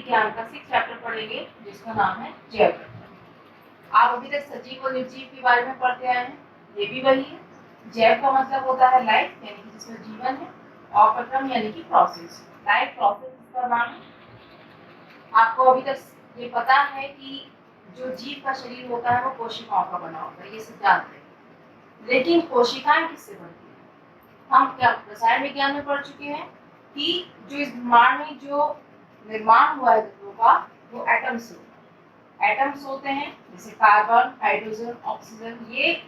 विज्ञान का 6 चैप्टर पढ़ेंगे जिसका नाम है जैव। आप अभी तक सजीव और निर्जीव के बारे में पढ़ते आए हैं, ये भी वही है। जैव का मतलब होता है लाइफ यानी कि जिसमें जीवन है, और प्रक्रम यानी कि प्रोसेस। लाइफ प्रोसेस इसका नाम है। आपको अभी तक ये पता है कि जो जीव का शरीर होता है वो कोशिकाओं का बना होता है, ये सब जानते हैं। लेकिन कोशिकाएं किससे बनती हैं? हम क्या रसायन विज्ञान में पढ़ चुके हैं कि जो इस ब्रह्मांड में जो निर्माण हुआ है तत्वों का वो एटम्स होते हैं। एटम्स होते हैं जैसे कार्बन, हाइड्रोजन, ऑक्सीजन, ये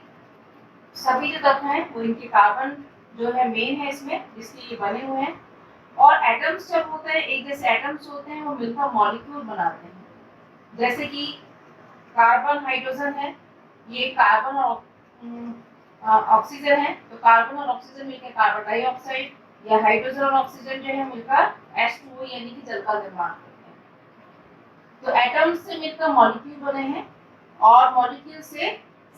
सभी जो तत्व हैं वो इनके कार्बन जो है मेन है इसमें, जिसके ये बने हुए हैं। और एटम्स जब होते हैं, एक जैसे एटम्स होते हैं वो मिलकर मॉलिक्यूल बनाते हैं। जैसे कि कार्बन हाइड्रोजन है, ये कार्बन और ऑक्सीजन है, तो कार्बन और ऑक्सीजन मिलकर कार्बन डाइऑक्साइड, या हाइड्रोजन और ऑक्सीजन जो है मिलकर H2O यानी कि जल का निर्माण करते हैं। तो एटम्स से मिलकर मॉलिक्यूल बने हैं, और मॉलिक्यूल से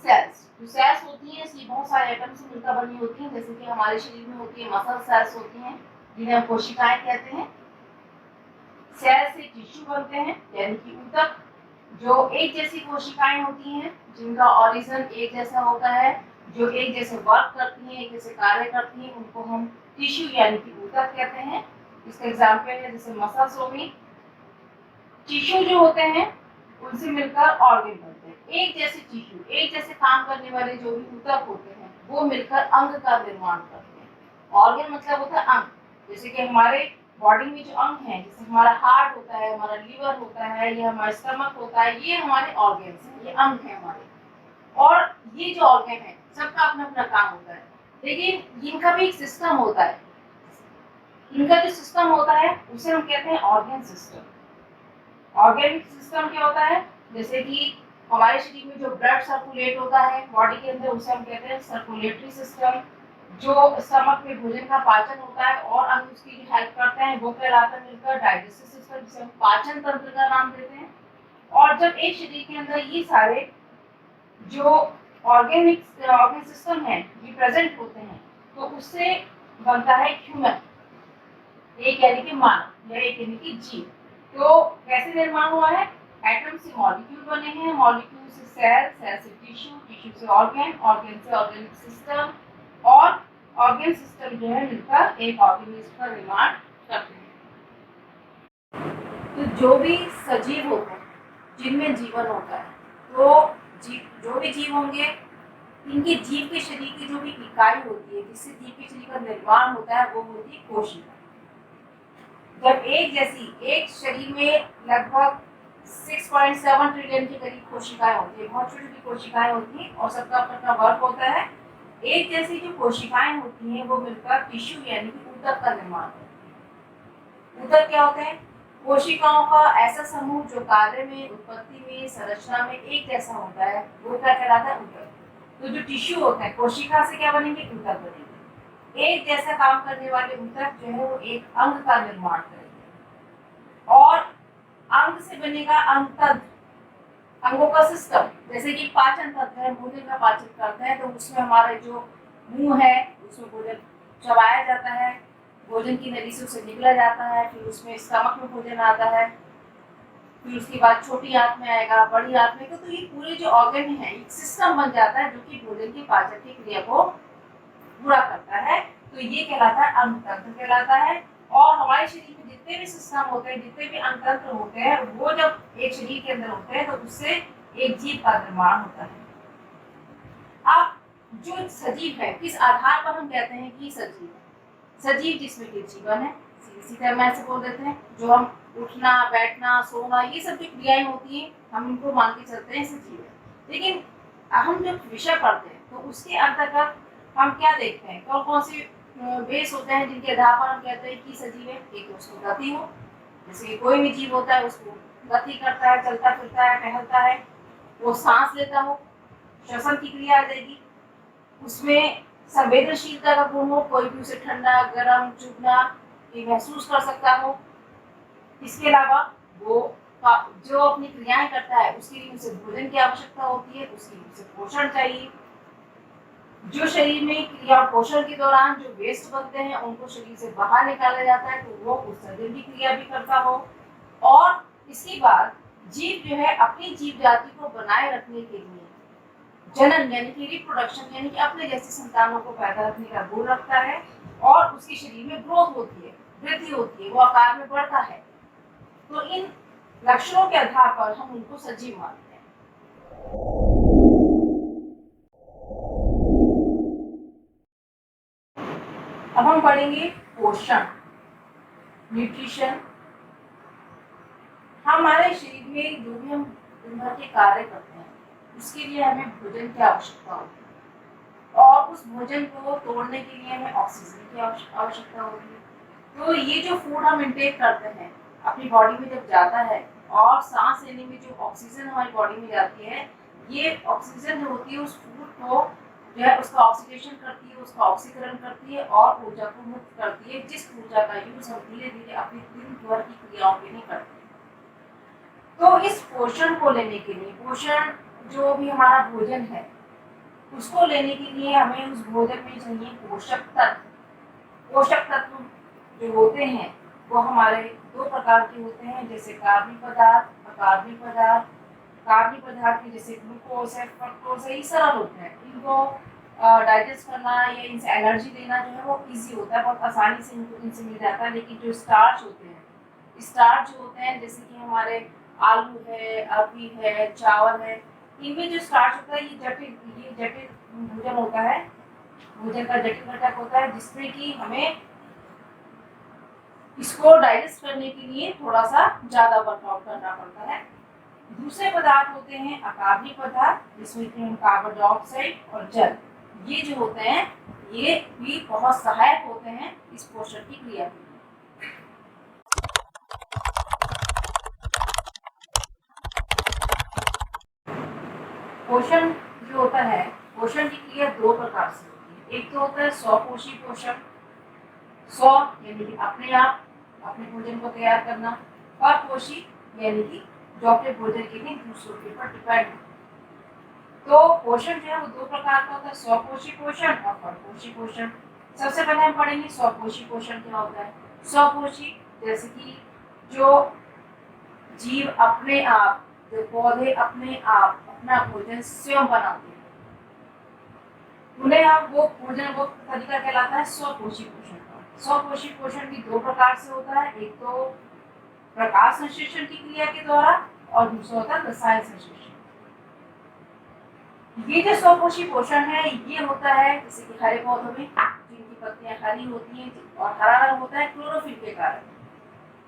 सेल्स। जो सेल्स होती हैं इसलिए बहुत सारे एटम से मिलकर बनी होती हैं, जैसे कि हमारे शरीर में होती है मसल सेल्स होती हैं जिन्हें हम कोशिकाएं कहते हैं। सेल से टिश्यू बनते हैं यानी कि ऊतक, जो एक जैसी कोशिकाएं होती हैं जिनका ऑरिजिन एक जैसा होता है, जो एक जैसे वर्क करती हैं, एक जैसे कार्य करती हैं, उनको हम टिश्यू यानी कि ऊतक कहते हैं। इसका एग्जाम्पल है जैसे मसल्स हो गई। टिश्यू जो होते हैं उनसे मिलकर ऑर्गन बनते हैं। एक जैसे टिश्यू, एक जैसे काम करने वाले जो भी ऊतक होते हैं वो मिलकर अंग का निर्माण करते हैं। ऑर्गन मतलब होता है अंग। जैसे कि हमारे बॉडी में जो अंग है, जैसे हमारा हार्ट होता है, हमारा लीवर होता है, या हमारा स्टमक होता है, ये हमारे ऑर्गन्स हैं, ये अंग है हमारे। और ये जो ऑर्गन है सबका अपना अपना काम होता है, लेकिन इनका भी एक सिस्टम होता है। इनका जो सिस्टम होता है उसे हम कहते हैं ऑर्गन सिस्टम। ऑर्गेनिक सिस्टम क्या होता है? जैसे कि हमारे शरीर में जो ब्लड सर्कुलेट होता है बॉडी के अंदर, उसे हम कहते हैं सर्कुलेटरी सिस्टम। जो स्टमक में भोजन का पाचन होता है और अंग उसकी जो हेल्प करते हैं वो कहलाता है मिलकर डाइजेस्टिव सिस्टम, जिसे हम पाचन तंत्र का नाम देते हैं। और जब एक शरीर के अंदर ये सारे जो ऑर्गन सिस्टम है ये प्रेजेंट होते हैं, तो उससे बनता है ह्यूमन, एक यानी कि मानव, या एक यानी कि जीव। तो कैसे निर्माण हुआ है? एटम से मॉलिक्यूल बने हैं, मॉलिक्यूल से सेल, सेल से टिश्यू, टिश्यू से ऑर्गन, ऑर्गन से ऑर्गेनिक सिस्टम, और ऑर्गन सिस्टम जो है मिलकर एक ऑर्गेनिज्म का निर्माण करते हैं। तो जो भी सजीव होते हैं जिनमें जीवन होता है, तो जो भी जीव होंगे इनके जीव के शरीर की जो भी इकाई होती है जिससे जीव के शरीर का निर्माण होता है वो होती है कोशिका। जब एक शरीर में लगभग 6.7 ट्रिलियन के करीब कोशिकाएं होती है, बहुत छोटी छोटी कोशिकाएं होती हैं और सबका अपना वर्क होता है। एक जैसी जो कोशिकाएं होती हैं वो मिलकर टिश्यू यानी कि ऊतक का निर्माण करती हैं। ऊतक क्या होते हैं? कोशिकाओं का ऐसा समूह जो कार्य में, उत्पत्ति में, संरचना में एक जैसा होता है, वो क्या कहलाता है? ऊतक। तो जो टिश्यू होता है, कोशिका से क्या बनेंगे? ऊतक बनेंगे। एक जैसा काम करने वाले ऊतक जो है वो एक अंग का निर्माण करेंगे, और अंग से बनेगा अंग तंत्र, अंगों का सिस्टम। जैसे कि पाचन तंत्र है, भोजन का पाचन करते हैं, तो उसमें हमारे जो मुंह है उसमें भोजन चबाया जाता है, भोजन की नली से उसे निकला जाता है, फिर उसमें स्टमक में भोजन आता है, फिर उसके बाद छोटी आंत में आएगा, बड़ी आंत में। तो ये पूरे जो ऑर्गन है एक सिस्टम बन जाता है जो कि भोजन की पाचन की क्रिया को पूरा करता है। तो ये कहलाता है अंग तंत्र कहलाता है। और हमारे शरीर में जितने भी सिस्टम होते हैं, जितने भी अंग तंत्र होते हैं, वो जब एक शरीर के अंदर होते हैं तो उससे एक जीव का निर्माण होता है। अब जो सजीव है, किस आधार पर हम कहते हैं कि सजीव है? सजीव जिसमें कि जीवन है, सीधे मैं ऐसे बोल देते हैं। जो हम उठना, बैठना, सोना, ये सब जो क्रियाएं होती हैं हम इनको मान के चलते हैं सजीव है। लेकिन हम जब विषय पढ़ते हैं तो उसके अंतर्गत हम क्या देखते हैं? कौन कौन से बेस होते हैं जिनके आधार पर हम कहते हैं कि सजीव है? एक उसको गति हो, जैसे कोई भी जीव होता है उसको गति करता है, चलता फिरता है, टहलता है। वो सांस लेता हो, श्वसन की क्रिया आ जाएगी। उसमें संवेदनशीलता का गुण हो, कोई भी उसे ठंडा, गर्म, चुभना ये महसूस कर सकता हो। इसके अलावा वो जो अपनी क्रियाएं करता है उसके लिए उसे भोजन की आवश्यकता होती है, उसके लिए उसे पोषण चाहिए। जो शरीर में क्रिया पोषण के दौरान जो वेस्ट बनते हैं उनको शरीर से बाहर निकाला जाता है, तो वो उत्सर्जन की क्रिया भी करता हो। और इसके बाद जीव जो है अपनी जीव जाति को बनाए रखने के लिए जनन यानी कि रिप्रोडक्शन यानी कि अपने जैसे संतानों को पैदा रखने का गुण रखता है और उसके शरीर में ग्रोथ होती है, वृद्धि होती है, वो आकार में बढ़ता है। तो इन लक्षणों के आधार पर हम उनको सजीव मानते हैं। अब हम पढ़ेंगे पोषण, न्यूट्रिशन। हमारे शरीर में जो भी हम दिन भर के कार्य करते हैं उसके लिए हमें भोजन की आवश्यकता होती है और उस भोजन को तोड़ने के लिए हमें ऑक्सीजन की आवश्यकता होती है। तो ये जो फूड हम इंटेक करते हैं अपनी बॉडी में जब जाता है और सांस लेने में जो ऑक्सीजन हमारी बॉडी में जाती है, ये ऑक्सीजन जो होती है उस फूड को जो है उसका ऑक्सीडेशन करती है, उसका ऑक्सीकरण करती है और ऊर्जा को मुक्त करती है, जिस ऊर्जा का यूज हम धीरे धीरे अपनी दिन भर की क्रियाओं के लिए करते हैं। तो इस पोषण को लेने के लिए, पोषण जो भी हमारा भोजन है उसको लेने के लिए हमें उस भोजन में चाहिए पोषक तत्व। पोषक तत्व जो होते हैं वो हमारे दो प्रकार के होते हैं, जैसे कार्बनिक पदार्थ, अकार्बनिक पदार्थ। कार्बनिक पदार्थ के जैसे ग्लूकोज है, फ्रक्टोज है, ये सरल होते हैं, इनको डाइजेस्ट करना या इनसे एनर्जी देना जो है वो इजी होता है, बहुत आसानी से इनसे मिल जाता है। लेकिन जो स्टार्च होते हैं, स्टार्च जो होते हैं जैसे कि हमारे आलू है, अरबी है, चावल है, इनमें जो स्टार्च होता है ये जटिल भोजन होता है, भोजन का जटिल घटक होता है, जिसमें कि हमें इसको डाइजेस्ट करने के लिए थोड़ा सा ज्यादा वर्कआउट करना पड़ता है। दूसरे पदार्थ होते हैं अकार्बनिक पदार्थ, जिसमें कि हम कार्बन डाइऑक्साइड और जल, ये जो होते हैं ये भी बहुत सहायक होते हैं इस पोषण की क्रिया के लिए। पोषण जो होता है, पोषण की क्रिया दो प्रकार से होती है। एक तो होता है स्वपोषी पोषण, स्व यानी कि अपने आप अपने भोजन को तैयार करना, परपोषी यानी कि जो अपने भोजन के लिए दूसरों के ऊपर डिपेंड है। तो पोषण जो है वो दो प्रकार का होता है, स्वपोषी पोषण और परपोषी पोषण। सबसे पहले हम पढ़ेंगे स्वपोषी पोषण क्या होता है। स्वपोषी जैसे कि जो जीव अपने आप, जो पौधे अपने आप अपना भोजन स्वयं बनाते हैं, उन्हें हम वो भोजन वो तरीका कहलाता है स्वपोषी पोषण का। स्वपोषी पोषण भी दो प्रकार से होता है, एक तो प्रकाश संश्लेषण की क्रिया के द्वारा और दूसरा होता है रसायन संश्लेषण। ये जो स्वपोषी पोषण है ये होता है जैसे कि हरे पौधों में जिनकी पत्तियां हरी होती हैं और हरा रंग होता है क्लोरोफिल के कारण।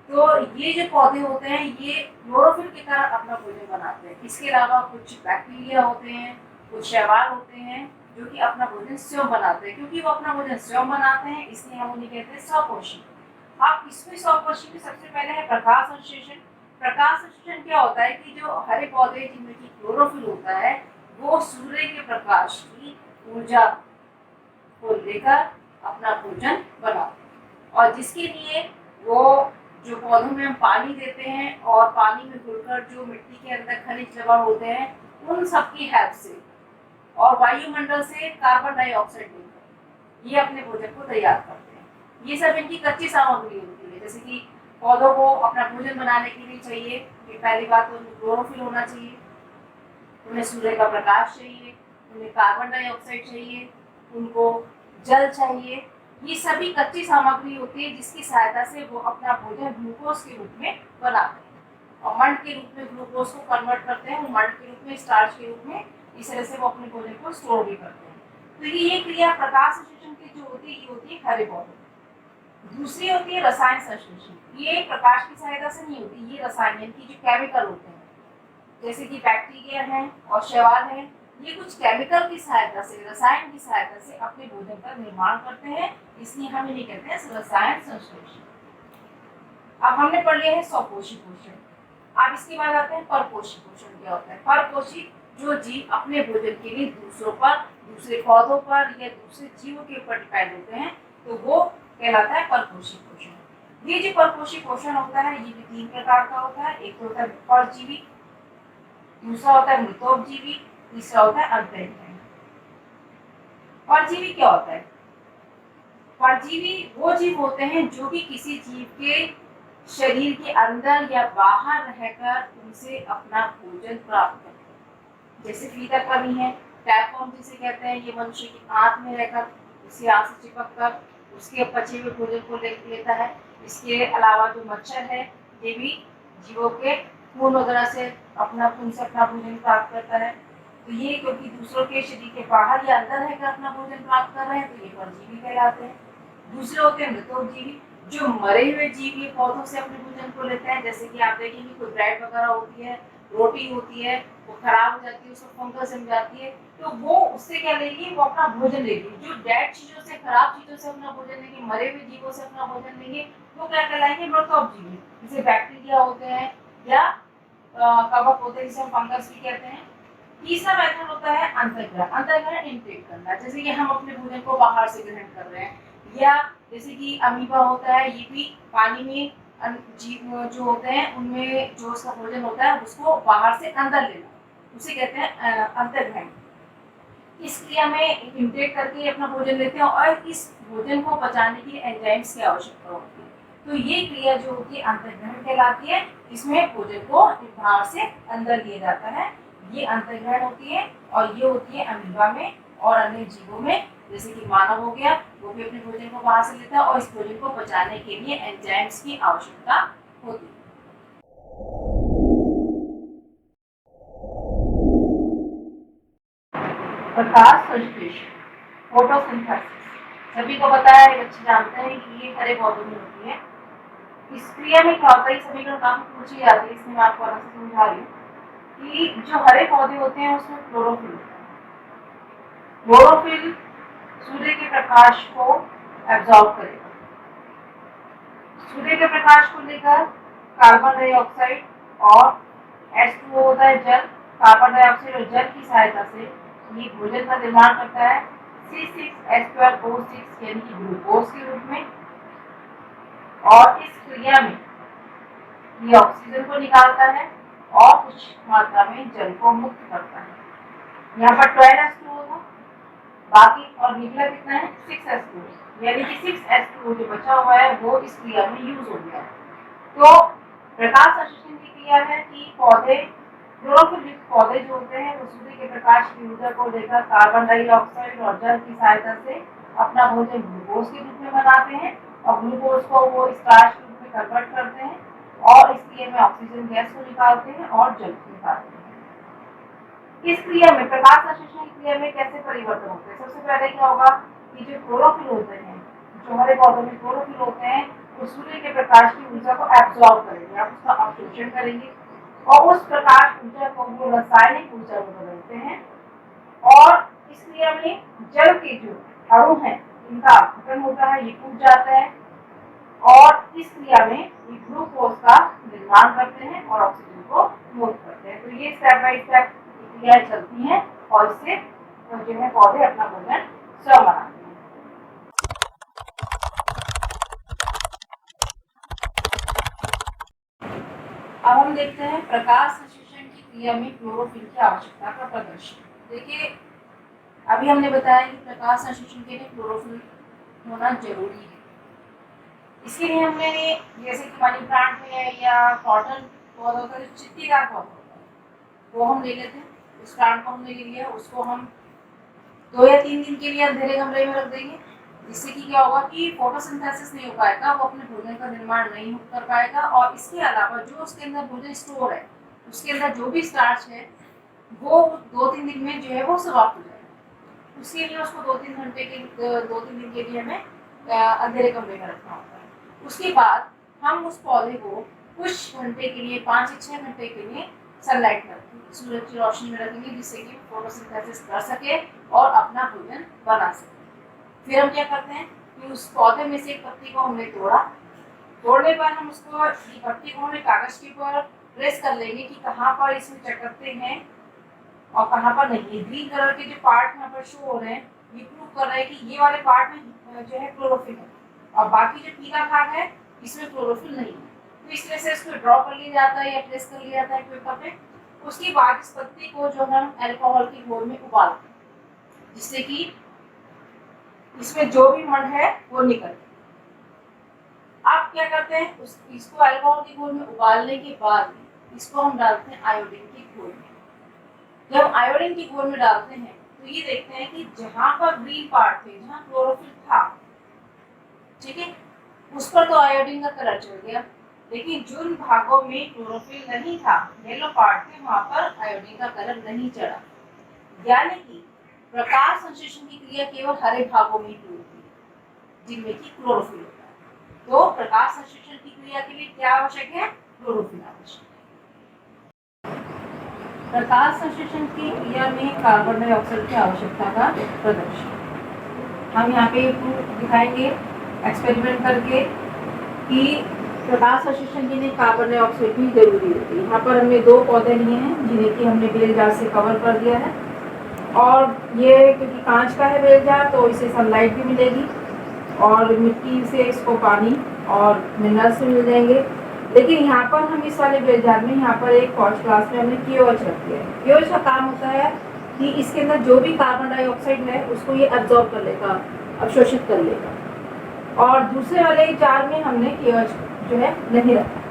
तो ये जो पौधे होते हैं ये क्लोरोफिल के कारण अपना भोजन बनाते हैं। इसके अलावा कुछ बैक्टीरिया होते हैं, कुछ शैवाल होते हैं जो कि अपना भोजन स्वयं बनाते हैं। क्योंकि वो अपना भोजन स्वयं बनाते हैं इसलिए हम उन्हें कहते हैं स्वपोषी। अब इसमें स्वपोषी में सबसे पहले है प्रकाश संश्लेषण। प्रकाश संश्लेषण क्या होता है कि जो हरे पौधे जिनमें की क्लोरोफिल होता है वो सूर्य के प्रकाश की ऊर्जा को लेकर अपना भोजन बनाते हैं, और जिसके लिए वो जो पौधों में हम पानी देते हैं और पानी में घुलकर जो मिट्टी के अंदर खनिज लवण होते हैं उन सब की हेल्प से और वायुमंडल से कार्बन डाइऑक्साइड लेकर ये अपने भोजन को तैयार करते हैं। ये सब इनकी कच्ची सामग्री होती है। जैसे कि पौधों को अपना भोजन बनाने के लिए चाहिए कि पहली बात तो उन्हें क्लोरोफिल होना चाहिए, उन्हें सूर्य का प्रकाश चाहिए, उन्हें कार्बन डाइऑक्साइड चाहिए, उनको जल चाहिए। ये सभी कच्ची सामग्री होती है जिसकी सहायता से वो अपना भोजन ग्लूकोज के रूप में बनाते हैं और मंड के रूप में ग्लूकोज को कन्वर्ट करते हैं, मंड के रूप में, स्टार्च के रूप में, इस तरह से वो अपने भोजन को स्टोर भी करते हैं। तो ये क्रिया प्रकाश संश्लेषण की जो होती है ये होती है हरे पौधे। दूसरी होती है रसायन संश्लेषण। ये प्रकाश की सहायता से नहीं होती, ये रसायन की जो केमिकल होते हैं जैसे कि बैक्टीरिया हैं और शैवाल हैं, ये कुछ केमिकल की सहायता से, रसायन की सहायता से अपने भोजन का निर्माण करते हैं, इसलिए हम इन्हें कहते हैं रसायन संश्लेषण। अब हमने पढ़ लिया है स्वपोषी पोषण। अब इसके बाद आते हैं परपोषी पोषण। क्या होता है परपोषी? जो जीव अपने भोजन के लिए दूसरों पर, दूसरे पौधों पर या दूसरे जीवों के ऊपर डिपेंड होते हैं, तो वो कहलाता है परपोषी पोषण। ये जो परपोषी पोषण होता है ये भी तीन प्रकार का होता है। एक तो होता है परजीवी, दूसरा होता है मृतोपजीवी, तीसरा होता है अंतःजीवी। परजीवी क्या होता है? परजीवी वो जीव होते हैं जो कि किसी जीव के शरीर के अंदर या बाहर रहकर उनसे अपना भोजन प्राप्त करते हैं। जैसे फीता कवि है, टैपवर्म जिसे कहते हैं, ये मनुष्य की आंत में रहकर उसकी आंत से चिपक कर उसके पचे हुए भोजन को लेता है। इसके अलावा जो मच्छर है ये भी जीवों के खून वगैरह से अपना भोजन प्राप्त करता है। तो ये क्योंकि दूसरों के शरीर के बाहर या अंदर रहकर अपना भोजन प्राप्त कर रहे हैं तो ये परजीवी कहलाते हैं। दूसरे होते हैं मृतोपजीवी, जो मरे हुए जीव ये पौधों से अपने भोजन को लेते हैं। जैसे कि आप देखेंगे कोई ब्रेड वगैरह होती है, रोटी होती है, वो खराब हो जाती है, उसमें फंगस जम जाती है, तो वो उससे क्या लेगी, वो अपना भोजन लेगी। जो डेड चीजों से, खराब चीजों से अपना भोजन लेंगे, मरे हुए जीवों से अपना भोजन लेंगे, वो क्या कहलाएंगे, मृतोपजीवी। जैसे बैक्टीरिया होते हैं या कवक होते हैं जिसे हम फंगस भी कहते हैं। तीसरा मेथड होता है अंतर्ग्रहण। अंतर्ग्रहण इनटेक करना, जैसे कि हम अपने भोजन को बाहर से ग्रहण कर रहे हैं, या जैसे कि अमीबा होता है, ये भी पानी में जीव जो होते हैं उनमें जो उसका भोजन होता है उसको बाहर से अंदर लेना, उसे कहते हैं अंतर्ग्रहण। इस क्रिया में इनटेक करके अपना भोजन लेते हैं और इस भोजन को पचाने के लिए एंजाइम्स की आवश्यकता होती है। तो ये क्रिया जो होती है अंतर्ग्रहण कहलाती है। इसमें भोजन को बाहर से अंदर लिया जाता है, ये अंतर्ग्रहण होती है। और ये होती है अमीबा में और अन्य जीवों में, जैसे कि मानव हो गया, वो भी अपने भोजन को बाहर से लेता है और इस भोजन को पचाने के लिए एंजाइम्स की आवश्यकता होती है। प्रकाश संश्लेषण, फोटोसिंथेसिस, सभी को पता है, बच्चे जानते हैं कि ये हरे पौधों में होती है। इस क्रिया में क्या होता है, समीकरण काफी पूछी जाती है, इसमें मैं आपको अलग से समझा रही हूँ कि जो हरे पौधे होते हैं उसमें क्लोरोफिल होता है। क्लोरोफिल सूर्य के प्रकाश को एब्जॉर्ब करेगा। सूर्य के प्रकाश को लेकर कार्बन डाइऑक्साइड और H2O होता है जल, कार्बन डाइऑक्साइड और जल की सहायता से ये भोजन का निर्माण करता है C6H12O6 यानी कि ग्लूकोज के रूप में। और इस क्रिया में ये ऑक्सीजन को निकालता है और कुछ मात्रा में जल को मुक्त करता है। यहाँ पर 12H2O था, बाकी और निकला कितना है 6H2O, यानी कि 6H2O जो बचा हुआ है वो इस क्रिया में यूज हो गया है। तो प्रकाश संश्लेषण की क्रिया है कि पौधे, क्लोरोफिल युक्त पौधे जो होते हैं वो सूर्य के प्रकाश की ऊर्जा को लेकर कार्बन डाइऑक्साइड और जल की सहायता से अपना भोजन ग्लूकोज के रूप में बनाते हैं और ग्लूकोज को वो स्टार्च के रूप में कन्वर्ट करते हैं और इस क्रिया में ऑक्सीजन गैस को निकालते हैं और जल को निकालते हैं। इस क्रिया में, प्रकाश संश्लेषण की क्रिया में कैसे परिवर्तन होते हैं, सबसे पहले क्या होगा कि जो क्लोरोफिल होते हैं, जो हरे पौधों में क्लोरोफिल होते हैं, वो सूर्य के प्रकाश की ऊर्जा को एब्जॉर्ब करेंगे, आप उसका अवशोषण करेंगे और उस प्रकाश ऊर्जा को वो रासायनिक ऊर्जा में बदलते हैं। और इस क्रिया में जल के जो अणु हैं इनका अपघटन होता है, ये टूट जाता है और इस क्रिया में ये ग्लूकोज का निर्माण करते हैं और ऑक्सीजन को मुक्त करते हैं। तो ये स्टेप बाय स्टेप क्रियाएं चलती हैं और इससे जो है पौधे अपना भोजन स्वयं बनाते हैं। अब हम देखते हैं प्रकाश संश्लेषण की क्रिया में क्लोरोफिल की आवश्यकता का प्रदर्शन। देखिए, अभी हमने बताया कि प्रकाश संश्लेषण के लिए क्लोरोफिल होना जरूरी है। इसके लिए हमने, जैसे कि मनी प्लांट में है या कॉटन पौधा का जो चित्तीदार पौधा होता है वो हम ले लेते हैं, उस प्लांट को हमने ले लिया, उसको हम 2 या 3 दिन के लिए अंधेरे कमरे में रख देंगे, जिससे कि क्या होगा कि फोटोसिंथेसिस नहीं हो पाएगा, वो अपने भोजन का निर्माण नहीं कर पाएगा और इसके अलावा जो उसके अंदर भोजन स्टोर है, उसके अंदर जो भी स्टार्च है वो 2-3 दिन में जो है वो समाप्त हो जाएगा। उसके लिए उसको 2-3 दिन के लिए हमें अंधेरे कमरे में रखना होता है। उसके बाद हम उस पौधे को कुछ घंटे के लिए, 5 से 6 घंटे के लिए सनलाइट में रखेंगे, सूरज की रोशनी में रखेंगे, जिससे कि फोटोसिंथेसिस कर सके और अपना भोजन बना सके। फिर हम क्या करते हैं कि उस पौधे में से एक पत्ती को हमने तोड़ा, तोड़ने पर हम उसको, पत्ती को हमें कागज के ऊपर प्रेस कर लेंगे कि कहाँ पर इसमें चकत्ते हैं और कहाँ पर नहीं। ग्रीन कलर के जो पार्ट यहाँ पर शो हो रहे हैं ये प्रूव कर रहे हैं कि ये वाले पार्ट में जो है क्लोरोफिल है और बाकी जो पीला भाग है इसमें क्लोरोफिल नहीं है। तो इस तरह से इसको ड्रॉ कर लिया जाता है या प्रेस कर लिया जाता है पेपर पे। उसके बाद इस पत्ती को जो हम अल्कोहल के घोल में उबालते हैं, जिससे कि इसमें जो भी मण है वो निकल। अब क्या करते हैं, इसको अल्कोहल के घोल में उबालने के बाद इसको हम डालते हैं आयोडीन के घोल में। जब आयोडीन के घोल में डालते हैं तो ये देखते हैं कि जहां पर ग्रीन पार्ट थे, जहां क्लोरोफिल था, ठीक है, उस पर तो आयोडीन का कलर चढ़ गया, लेकिन जिन भागों में क्लोरोफिल नहीं था, येलो पार्ट थे, वहां पर आयोडीन का कलर नहीं चढ़ा। यानी कि प्रकाश संश्लेषण की क्रिया केवल हरे भागों में ही होती है जिनमें कि क्लोरोफिल होता है। तो प्रकाश संश्लेषण की क्रिया के लिए क्या आवश्यक है, क्लोरोफिल आवश्यक है। प्रकाश संश्लेषण की क्रिया में कार्बन डाइऑक्साइड की आवश्यकता का प्रदर्शन हम यहाँ पे दिखाएंगे एक्सपेरिमेंट करके कि प्रकाश संश्लेषण के लिए कार्बन डाइऑक्साइड भी जरूरी होती है। यहाँ पर हमने 2 पौधे लिए हैं जिन्हें कि हमने बेल जार से कवर कर दिया है, और ये क्योंकि कांच का है बेल जार तो इसे सनलाइट भी मिलेगी और मिट्टी से इसको पानी और मिनरल्स भी मिल जाएंगे। लेकिन यहाँ पर हम इस वाले बेल जार में यहाँ पर एक पॉच ग्लास में हमने KOH रख दिया है। KOH का काम होता है कि इसके अंदर जो भी कार्बन डाइऑक्साइड है उसको ये अब्जॉर्ब कर लेगा, अवशोषित कर लेगा। और दूसरे वाले जार में हमने KOH जो है नहीं रखा।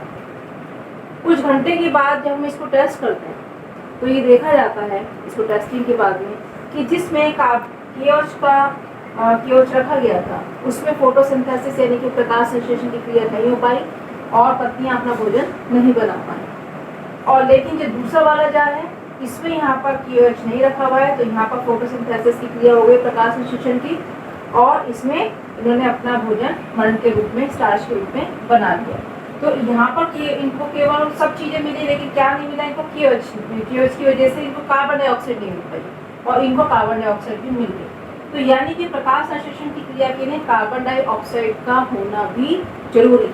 कुछ घंटे के बाद जब हम इसको टेस्ट करते हैं तो ये देखा जाता है इसको टेस्टिंग के बाद में कि जिसमें KOH रखा गया था उसमें फोटोसिंथेसिस यानी कि प्रकाश संश्लेषण की क्रिया नहीं हो पाई और पत्तियां अपना भोजन नहीं बना पाई। और लेकिन जो दूसरा वाला जार है इसमें यहाँ पर KOH नहीं रखा हुआ है, तो यहाँ पर फोटोसिंथेसिस की क्रिया हो गई प्रकाश संश्लेषण की, और इसमें इन्होंने अपना भोजन मरण के रूप में, स्टार्च के रूप में बना लिया। तो यहाँ पर इनको केवल सब चीजें मिली, लेकिन क्या नहीं मिला इनको, KOH की वजह से इनको कार्बन डाइऑक्साइड नहीं मिल पाई और इनको कार्बन डाइऑक्साइड भी मिल गई। तो यानी कि प्रकाश संश्लेषण की क्रिया के लिए कार्बन डाइऑक्साइड का होना भी जरूरी है।